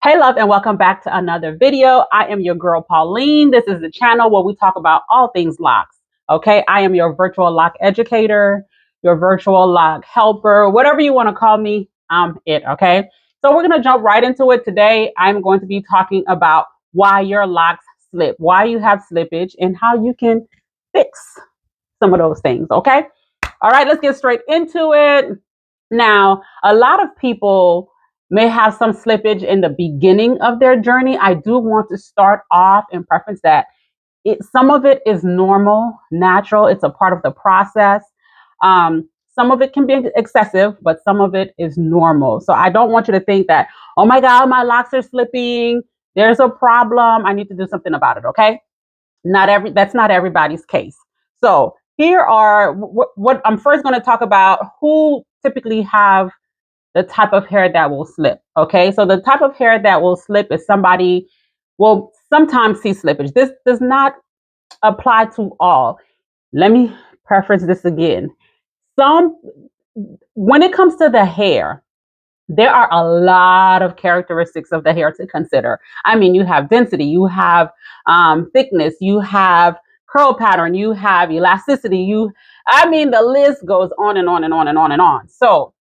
Hey love, and welcome back to another video. I am your girl Pauline. This is the channel where we talk about all things locks. Okay, I am your virtual lock educator, your virtual lock helper, whatever you want to call me, I'm it. Okay, so we're going to jump right into it today. I'm going to be talking about why your locks slip, why you have slippage, and how you can fix some of those things. Okay, all right, let's get straight into it. Now, a lot of people may have some slippage in the beginning of their journey. I do want to start off and preference that some of it is normal, natural. It's a part of the process. Some of it can be excessive, but some of it is normal. So I don't want you to think that, oh my God, my locks are slipping. There's a problem. I need to do something about it. Okay. That's not everybody's case. So here are what I'm first going to talk about who typically have the type of hair that will slip. Okay, so the type of hair that will slip is somebody will sometimes see slippage. This does not apply to all. Let me preference this again. When it comes to the hair, there are a lot of characteristics of the hair to consider. I mean, you have density, you have thickness, you have curl pattern, you have elasticity. The list goes on and on and on and on and on. So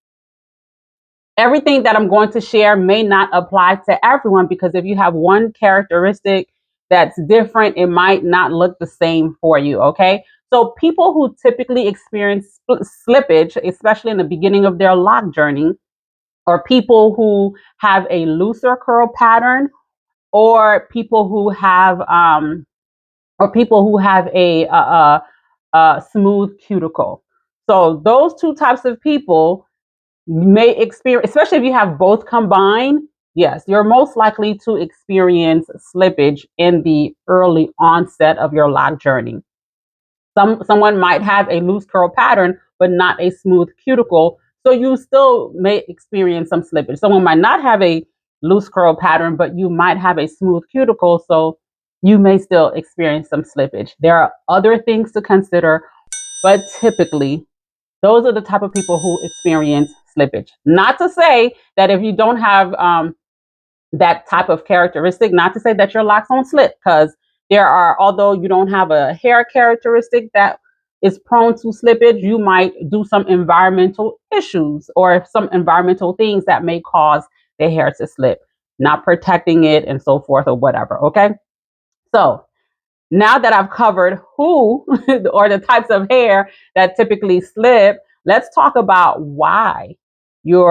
everything that I'm going to share may not apply to everyone, because if you have one characteristic that's different, it might not look the same for you. Okay. So people who typically experience slippage, especially in the beginning of their lock journey, or people who have a looser curl pattern, or people who have a smooth cuticle. So those two types of people may experience, especially if you have both combined, yes, you're most likely to experience slippage in the early onset of your lock journey. Someone might have a loose curl pattern, but not a smooth cuticle. So you still may experience some slippage. Someone might not have a loose curl pattern, but you might have a smooth cuticle. So you may still experience some slippage. There are other things to consider, but typically those are the type of people who experience slippage. Not to say that if you don't have that type of characteristic, not to say that your locks won't slip, because although you don't have a hair characteristic that is prone to slippage, you might do some environmental issues or some environmental things that may cause the hair to slip, not protecting it and so forth or whatever. Okay. So now that I've covered who or the types of hair that typically slip, let's talk about why you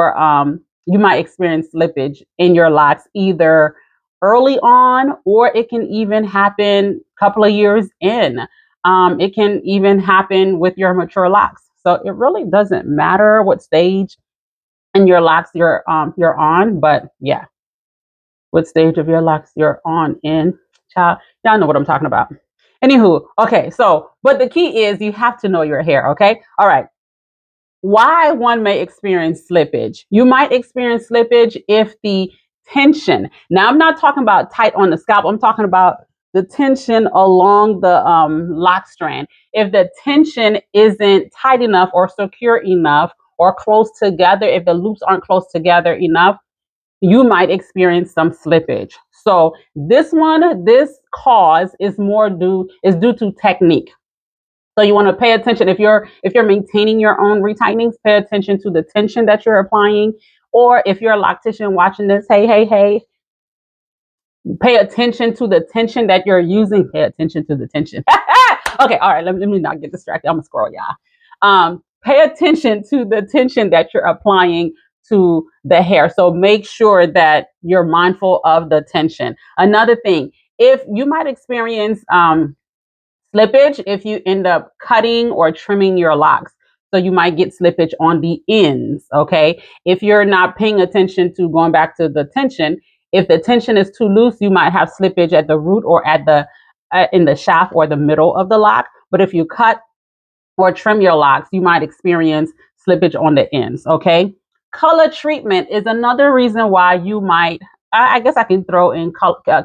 might experience slippage in your locks either early on, or it can even happen a couple of years in. It can even happen with your mature locks. So it really doesn't matter what stage in your locks you're on, but yeah, what stage of your locks you're on in, child, y'all know what I'm talking about. Anywho, okay, so, but the key is you have to know your hair, okay? All right. Why one may experience slippage. You might experience slippage if the tension, now I'm not talking about tight on the scalp, I'm talking about the tension along the lock strand. If the tension isn't tight enough or secure enough or close together, if the loops aren't close together enough, you might experience some slippage. So this cause is due to technique. So you want to pay attention. If you're maintaining your own retightenings, pay attention to the tension that you're applying. Or if you're a loctician watching this, hey, pay attention to the tension that you're using. Pay attention to the tension. Okay, all right, let me not get distracted. I'm gonna scroll, y'all. Pay attention to the tension that you're applying to the hair. So make sure that you're mindful of the tension. Another thing, if you might experience slippage if you end up cutting or trimming your locks. So you might get slippage on the ends, okay? If you're not paying attention to going back to the tension, if the tension is too loose, you might have slippage at the root or at the in the shaft or the middle of the lock. But if you cut or trim your locks, you might experience slippage on the ends, okay? Color treatment is another reason why you might, I guess I can throw in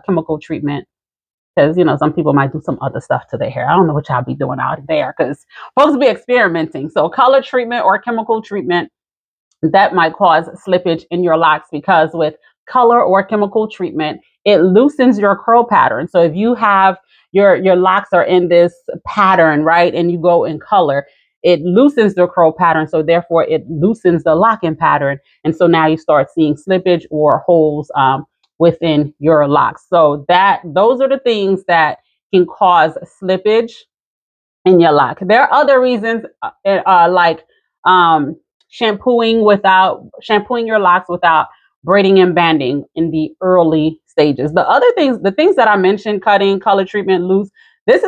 chemical treatment, because some people might do some other stuff to their hair. I don't know what y'all be doing out there, because folks be experimenting. So color treatment or chemical treatment, that might cause slippage in your locks, because with color or chemical treatment, it loosens your curl pattern. So if you have your locks are in this pattern, right, and you go in color, it loosens the curl pattern. So therefore, it loosens the locking pattern, and so now you start seeing slippage or holes within your locks. So those are the things that can cause slippage in your lock. There are other reasons, like shampooing your locks without braiding and banding in the early stages. The things that I mentioned, cutting, color treatment, loose, this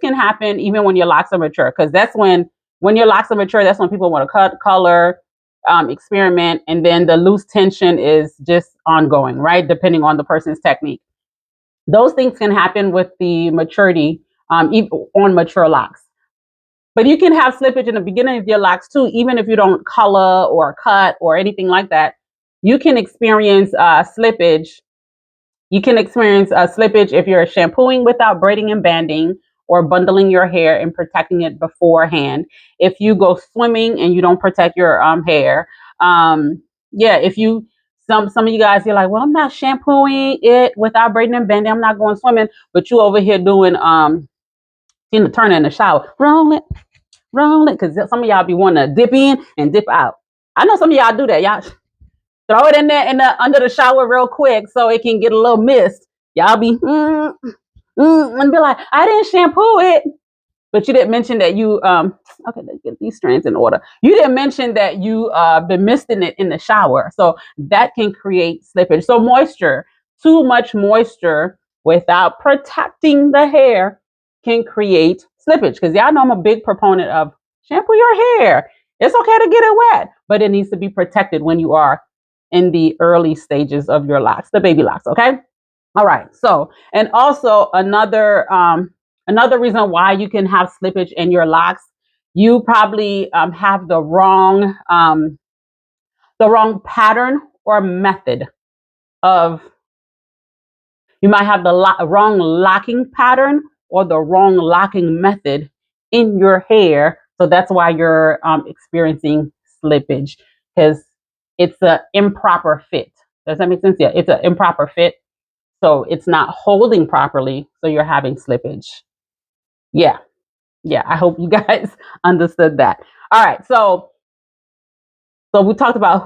can happen even when your locks are mature, because that's when your locks are mature, that's when people want to cut, color, experiment, and then the loose tension is just ongoing, right? Depending on the person's technique. Those things can happen with the maturity, even on mature locks. But you can have slippage in the beginning of your locks too, even if you don't color or cut or anything like that. You can experience slippage. You can experience slippage if you're shampooing without braiding and banding, or bundling your hair and protecting it beforehand. If you go swimming and you don't protect your hair, yeah. If you some of you guys, you're like, well, I'm not shampooing it without braiding and banding. I'm not going swimming, but you over here doing Tina Turner in the shower, roll it, because some of y'all be wanting to dip in and dip out. I know some of y'all do that. Y'all throw it in there under the shower real quick so it can get a little mist. Y'all be and be like, I didn't shampoo it. But you didn't mention that you okay, let's get these strands in order. You didn't mention that you been misting it in the shower. So that can create slippage. So too much moisture without protecting the hair can create slippage. Because y'all know I'm a big proponent of shampoo your hair. It's okay to get it wet, but it needs to be protected when you are in the early stages of your locks, the baby locks, okay? All right. So, and also another reason why you can have slippage in your locks, you probably have the wrong pattern or method of. You might have the wrong locking pattern or the wrong locking method in your hair, so that's why you're experiencing slippage, because it's an improper fit. Does that make sense? Yeah, it's an improper fit. So it's not holding properly. So you're having slippage. Yeah. Yeah. I hope you guys understood that. All right. So we talked about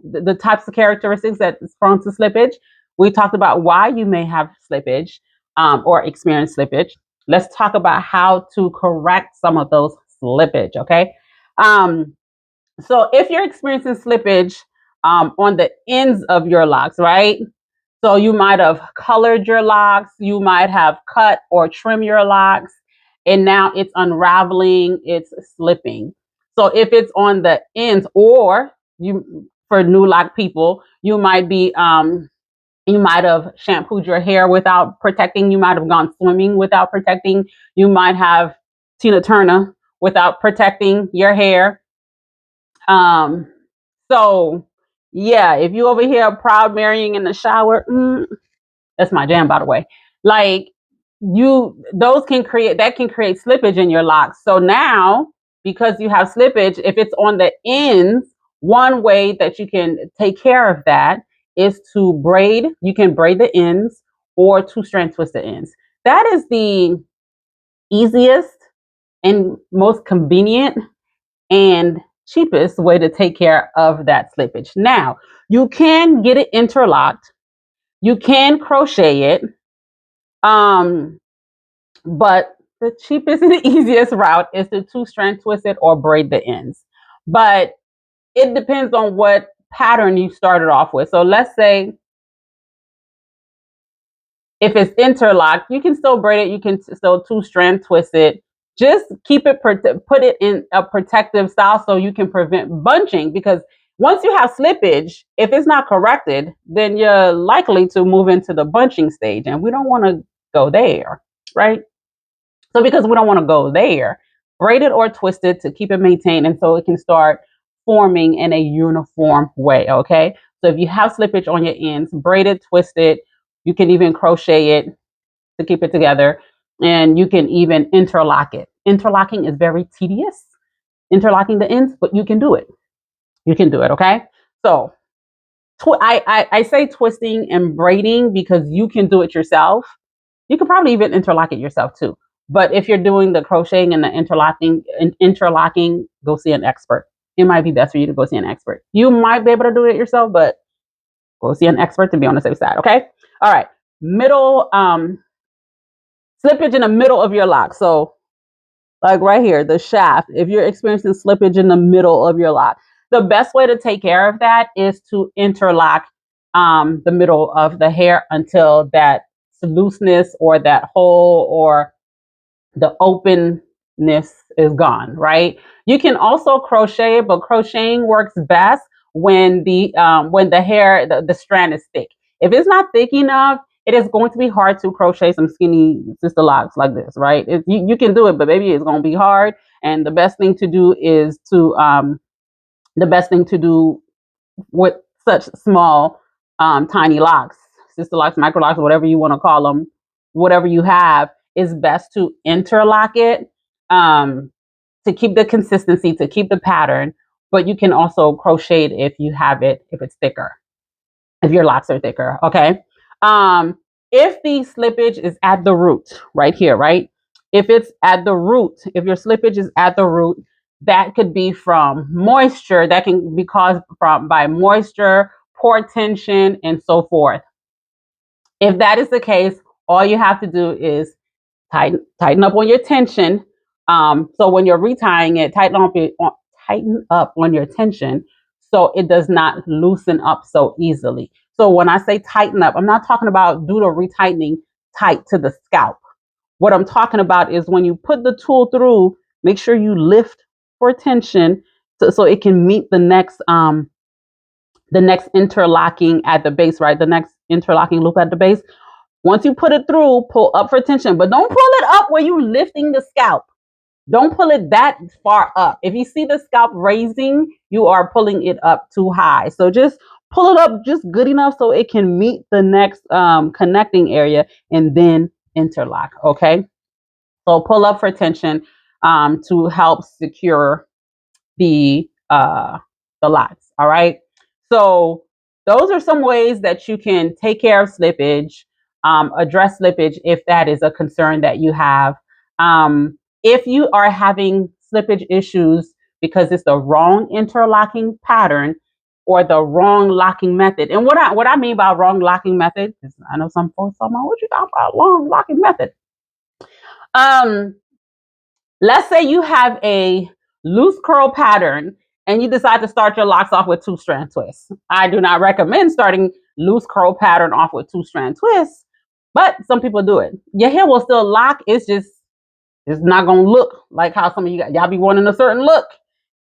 the types of characteristics that is prone to slippage. We talked about why you may have slippage or experience slippage. Let's talk about how to correct some of those slippage. Okay. Um, so if you're experiencing slippage on the ends of your locks, right? So you might have colored your locks, you might have cut or trimmed your locks, and now it's unraveling, it's slipping. So if it's on the ends, or for new lock people, you might have shampooed your hair without protecting, you might have gone swimming without protecting, you might have Tina Turner without protecting your hair. Um, so yeah, if you over here proud marrying in the shower, that's my jam, by the way. Like those can create slippage in your locks. So now, because you have slippage, if it's on the ends, one way that you can take care of that is to braid. You can braid the ends or two strand twist the ends. That is the easiest and most convenient and cheapest way to take care of that slippage. Now, you can get it interlocked. You can crochet it. But the cheapest and the easiest route is to two strand twist it or braid the ends. But it depends on what pattern you started off with. So let's say if it's interlocked, you can still braid it. You can still two strand twist it. Just keep it, put it in a protective style so you can prevent bunching, because once you have slippage, if it's not corrected, then you're likely to move into the bunching stage, and we don't want to go there, right? So because we don't want to go there, braid it or twist it to keep it maintained, and so it can start forming in a uniform way, okay? So if you have slippage on your ends, braid it, twist it. You can even crochet it to keep it together, and you can even interlock it. Interlocking is very tedious, interlocking the ends, but you can do it. You can do it, okay? So I say twisting and braiding because you can do it yourself. You could probably even interlock it yourself too. But if you're doing the crocheting and the interlocking, go see an expert. It might be best for you to go see an expert. You might be able to do it yourself, but go see an expert to be on the safe side. Okay. All right. Middle slippage in the middle of your lock. So like right here, the shaft. If you're experiencing slippage in the middle of your lock, the best way to take care of that is to interlock the middle of the hair until that looseness or that hole or the openness is gone, right? You can also crochet, but crocheting works best when the hair, the strand is thick. If it's not thick enough, it is going to be hard to crochet some skinny sister locks like this, right? You can do it, but maybe it's going to be hard. And the best thing to do is the best thing to do with such small, tiny locks, sister locks, micro locks, whatever you want to call them, whatever you have, is best to interlock it to keep the consistency, to keep the pattern. But you can also crochet it if you have it, if it's thicker, if your locks are thicker. Okay. Um, if the slippage is at the root, right here, right? If it's at the root, if your slippage is at the root, that could be from moisture, that can be caused by moisture, pore tension, and so forth. If that is the case, all you have to do is tighten up on your tension. So when you're retying it, tighten up on your tension so it does not loosen up so easily. So when I say tighten up, I'm not talking about do the retightening tight to the scalp. What I'm talking about is when you put the tool through, make sure you lift for tension so it can meet the next interlocking at the base, right? The next interlocking loop at the base. Once you put it through, pull up for tension, but don't pull it up where you're lifting the scalp. Don't pull it that far up. If you see the scalp raising, you are pulling it up too high. So just pull it up just good enough so it can meet the next connecting area and then interlock. Okay. So pull up for tension to help secure the uh, the lots. All right. So those are some ways that you can take care of slippage, address slippage if that is a concern that you have. If you are having slippage issues because it's the wrong interlocking pattern or the wrong locking method, and what I mean by wrong locking method is I know some folks talking about what you talking about wrong locking method. Um, let's say you have a loose curl pattern and you decide to start your locks off with 2-strand twists. I do not recommend starting loose curl pattern off with 2-strand twists, but some people do it. Your hair will still lock. It's not gonna look like how some of y'all be wanting a certain look.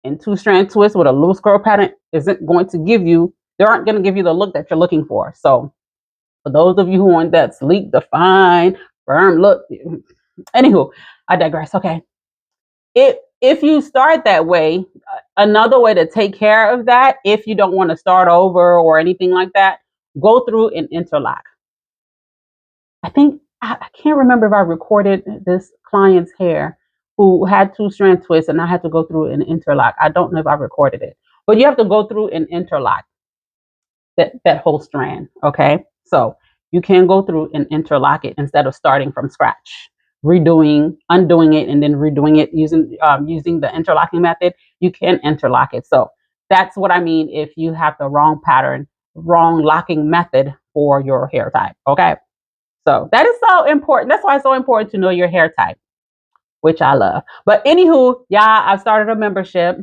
And 2-strand twists with a loose curl pattern isn't going to give you. They aren't going to give you the look that you're looking for. So for those of you who want that sleek, defined, firm look, anywho, I digress. Okay. If you start that way, another way to take care of that, if you don't want to start over or anything like that, go through and interlock. I think I can't remember if I recorded this client's hair who had 2-strand twists and I had to go through an interlock. I don't know if I recorded it, but you have to go through an interlock that whole strand. Okay, so you can go through and interlock it instead of starting from scratch, undoing it, and then redoing it using the interlocking method. You can interlock it. So that's what I mean if you have the wrong pattern, wrong locking method for your hair type. Okay, so that is so important. That's why it's so important to know your hair type, which I love. But anywho, yeah, I've started a membership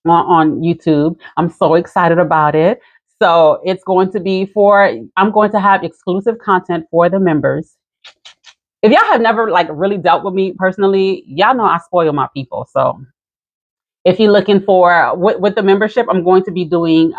on YouTube. I'm so excited about it. So it's going to be I'm going to have exclusive content for the members. If y'all have never like really dealt with me personally, y'all know I spoil my people. So if you're looking for with the membership, I'm going to be doing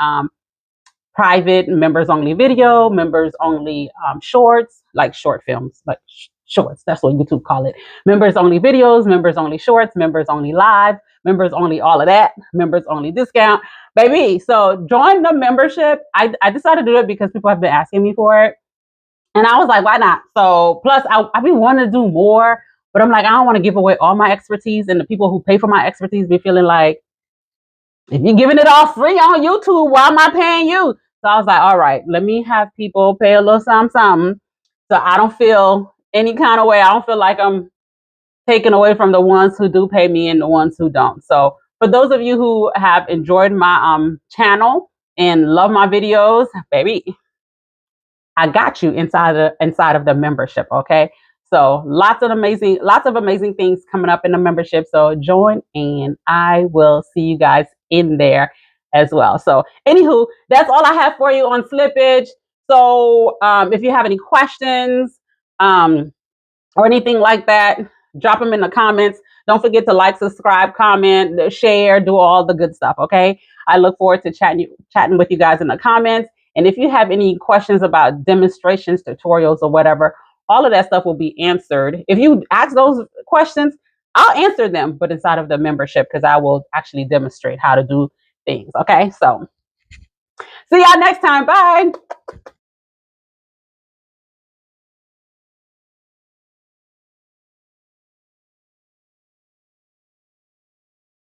private members only video, members only shorts, like short films, like shorts. That's what YouTube call it. Members only videos, members only shorts, members only live, members only all of that, members only discount, baby. So join the membership. I decided to do it because people have been asking me for it. And I was like, why not? So plus I've been wanting to do more, but I'm like, I don't want to give away all my expertise, and the people who pay for my expertise be feeling like, if you're giving it all free on YouTube, why am I paying you? So I was like, all right, let me have people pay a little something, so I don't feel any kind of way. I don't feel like I'm taken away from the ones who do pay me and the ones who don't. So for those of you who have enjoyed my channel and love my videos, baby, I got you inside of the membership. Okay. So lots of amazing things coming up in the membership. So join and I will see you guys in there as well. So anywho, that's all I have for you on slippage. So if you have any questions, or anything like that, drop them in the comments. Don't forget to like, subscribe, comment, share, do all the good stuff. Okay. I look forward to chatting with you guys in the comments. And if you have any questions about demonstrations, tutorials, or whatever, all of that stuff will be answered. If you ask those questions, I'll answer them, but inside of the membership, because I will actually demonstrate how to do things. Okay. So see y'all next time. Bye.